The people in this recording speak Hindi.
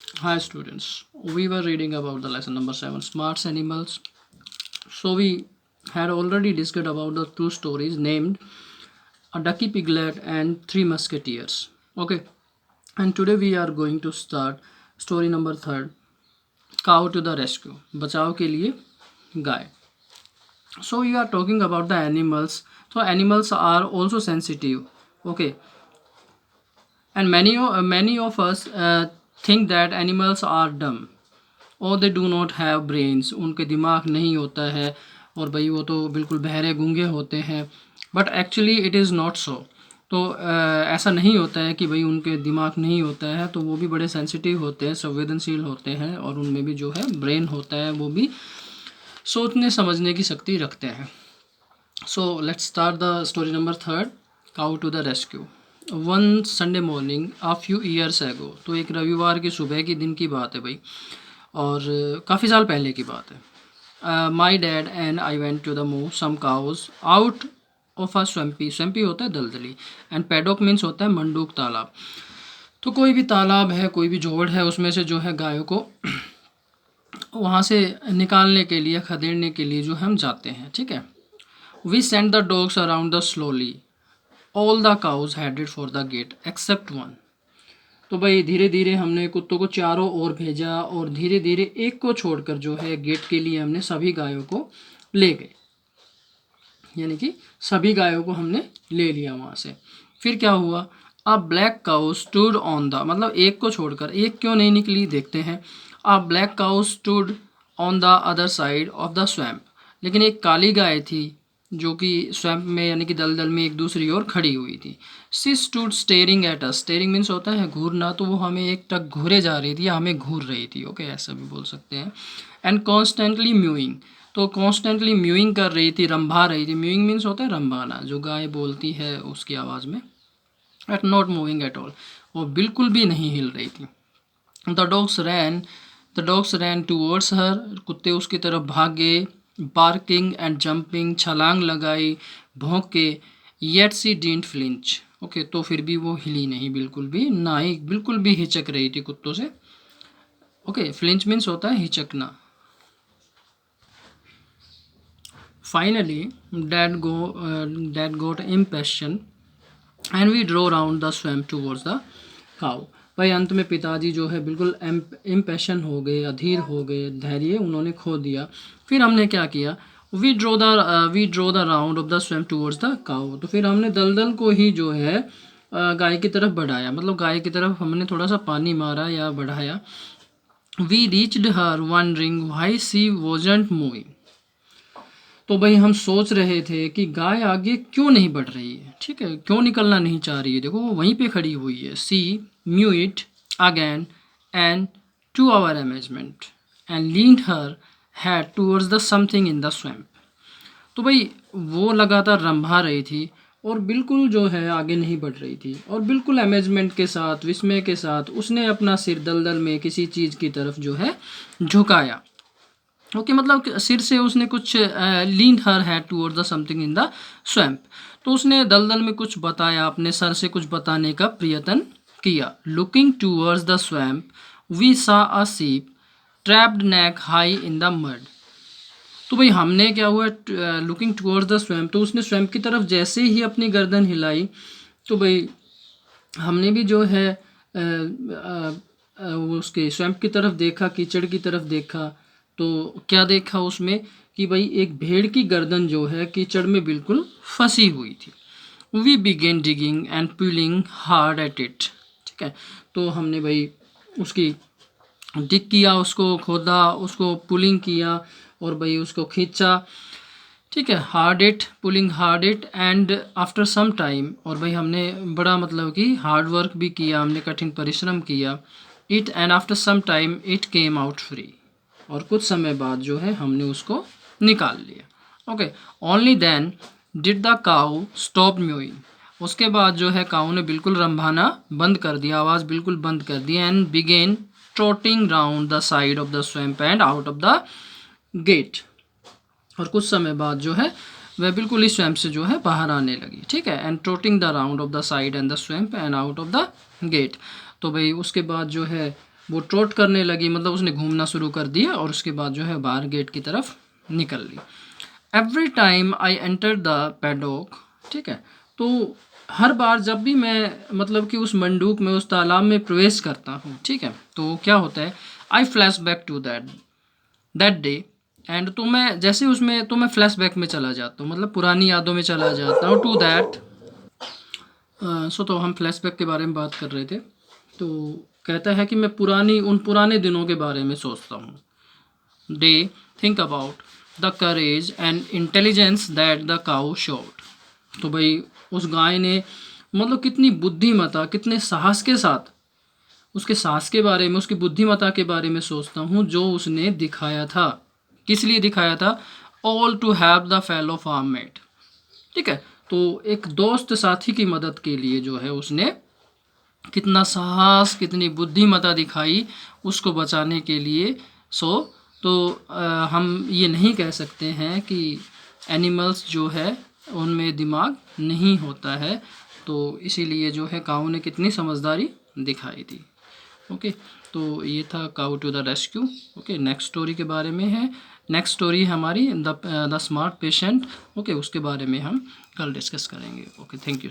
Hi students, we were reading about the lesson number 7 Smarts Animals. So we had already discussed about the two stories named A Ducky Piglet and Three Musketeers. Okay, and today we are going to start story number 3 Cow to the Rescue. बचाव के लिए गाय. So we are talking about the animals. So animals are also sensitive. Okay, and many of us think that animals are dumb. और they do not have brains, उनके दिमाग नहीं होता है और भाई वो तो बिल्कुल बहरे गूंगे होते हैं. But actually it is not so. तो ऐसा नहीं होता है कि भाई उनके दिमाग नहीं होता है, तो वो भी बड़े सेंसिटिव होते हैं, संवेदनशील होते हैं और उनमें भी जो है ब्रेन होता है, वो भी सोचने समझने की शक्ति रखते हैं. So let's start the story number 3 cow to the rescue. One Sunday morning a few years ago. तो एक रविवार की सुबह की दिन की बात है भाई, और काफ़ी साल पहले की बात है. My dad and I went to the move some cows out of a swampy. Swampy होता है दलदली, एंड पैडॉक मीन्स होता है मंडूक तालाब. तो कोई भी तालाब है, कोई भी जोड़ है, उसमें से जो है गायों को वहाँ से निकालने के लिए, खदेड़ने के लिए जो हम जाते हैं. ठीक है. We send the dogs around the slowly. All the cows headed for the gate except one. तो भाई धीरे धीरे हमने कुत्तों को चारों ओर भेजा और धीरे धीरे एक को छोड़कर जो है गेट के लिए हमने सभी गायों को ले गए. यानी कि सभी गायों को हमने ले लिया वहाँ से. फिर क्या हुआ? अ black cow stood on the, मतलब एक को छोड़कर, एक क्यों नहीं निकली देखते हैं. अ black cow stood on the other side of the swamp. लेकिन एक काली गाय थी जो कि स्वैम्प में यानी कि दलदल में एक दूसरी ओर खड़ी हुई थी. सी stood staring at us. Steering means होता है घूरना, तो वो हमें एक टक घूरे जा रही थी या हमें घूर रही थी. ओके, ऐसा भी बोल सकते हैं. And constantly mowing. तो कॉन्स्टेंटली म्यूइंग कर रही थी, रंभा रही थी. म्यूइंग मीन्स होता है रंभाना, जो गाय बोलती है उसकी आवाज़ में. At not moving at all. वो बिल्कुल भी नहीं हिल रही थी. The dogs ran towards her. कुत्ते उसकी तरफ भागे. Barking and jumping. छलांग लगाई, भौंके. Yet she didn't flinch. Okay, तो फिर भी वो हिली नहीं बिल्कुल भी, ना ही बिल्कुल भी हिचक रही थी कुत्तों से. ओके, फ्लिंच मीन्स होता है हिचकना. Finally, Dad got impatient and we drove around the swamp towards the cow. भाई अंत में पिताजी जो है बिल्कुल इम्पैशन हो गए, अधीर हो गए, धैर्य उन्होंने खो दिया. फिर हमने क्या किया? We drove the round of the swamp towards the cow. तो फिर हमने दलदल को ही जो है गाय की तरफ बढ़ाया, मतलब गाय की तरफ हमने थोड़ा सा पानी मारा या बढ़ाया. We reached her wondering why she wasn't moving. तो भाई हम सोच रहे थे कि गाय आगे क्यों नहीं बढ़ रही है. ठीक है, क्यों निकलना नहीं चाह रही है. देखो वो वहीं पे खड़ी हुई है. She mooed again and to our amazement and leaned her head towards the something in the swamp. तो भाई वो लगातार रंभा रही थी और बिल्कुल जो है आगे नहीं बढ़ रही थी, और बिल्कुल अमेजमेंट के साथ, विस्मय के साथ उसने अपना सिर दलदल में किसी चीज़ की तरफ जो है झुकाया. ओके, मतलब सिर से उसने कुछ lean her head toward the something in the swamp. तो उसने दलदल में कुछ बताया, अपने सर से कुछ बताने का प्रयत्न किया. Looking towards the swamp we saw a sheep trapped neck high in the mud. तो भाई हमने क्या हुआ, लुकिंग टूवर्ड्स द स्वैम्प, तो उसने स्वैम्प की तरफ जैसे ही अपनी गर्दन हिलाई, तो भाई हमने भी जो है उसके स्वैम्प की तरफ देखा, कीचड़ की तरफ देखा. तो क्या देखा उसमें कि भाई एक भेड़ की गर्दन जो है कीचड़ में बिल्कुल फंसी हुई थी. We began digging and pulling hard at it. ठीक है, तो हमने भाई उसकी डिग किया, उसको खोदा, उसको पुलिंग किया और भाई उसको खींचा. ठीक है, hard it, pulling hard it and after some time. और भाई हमने बड़ा मतलब कि हार्ड वर्क भी किया, हमने कठिन परिश्रम किया. It and after some time it came out free. और कुछ समय बाद जो है हमने उसको निकाल लिया. Okay, only then did the cow stop mooing. उसके बाद जो है काऊ ने बिल्कुल रंभाना बंद कर दिया, आवाज़ बिल्कुल बंद कर दी. And began trotting round the side of the swamp and out of the gate. और कुछ समय बाद जो है वह बिल्कुल इस स्वैम्प से जो है बाहर आने लगी. ठीक है, and trotting the round of the side and the swamp and out of the gate. तो भाई उसके बाद जो है वो ट्रोट करने लगी, मतलब उसने घूमना शुरू कर दिया और उसके बाद जो है बाहर गेट की तरफ निकल ली। Every time I enter the paddock, ठीक है, तो हर बार जब भी मैं मतलब कि उस मंडूक में, उस तालाब में प्रवेश करता हूँ, ठीक है, तो क्या होता है, I flash back to that day and, तो मैं जैसे उसमें, तो मैं फ्लैश बैक में चला जाता हूँ, मतलब पुरानी यादों में चला जाता हूँ, टू दैट। तो हम फ्लैशबैक के बारे में बात कर रहे थे, तो कहता है कि मैं उन पुराने दिनों के बारे में सोचता हूँ। They think about the courage and intelligence that the cow showed, तो भाई उस गाय ने मतलब कितनी बुद्धिमता, कितने साहस के साथ, उसके साहस के बारे में, उसकी बुद्धिमता के बारे में सोचता हूँ जो उसने दिखाया था। किस लिए दिखाया था, all to have the fellow farm mate, ठीक है, तो एक दोस्त साथी की मदद के लिए जो है उसने कितना साहस, कितनी बुद्धिमता दिखाई उसको बचाने के लिए। सो तो हम ये नहीं कह सकते हैं कि एनिमल्स जो है उनमें दिमाग नहीं होता है, तो इसीलिए जो है काऊ ने कितनी समझदारी दिखाई थी। ओके, तो ये था cow to the rescue. Okay, next story के बारे में है, नेक्स्ट स्टोरी हमारी द स्मार्ट पेशेंट। ओके, उसके बारे में हम कल डिस्कस करेंगे। Okay, thank you.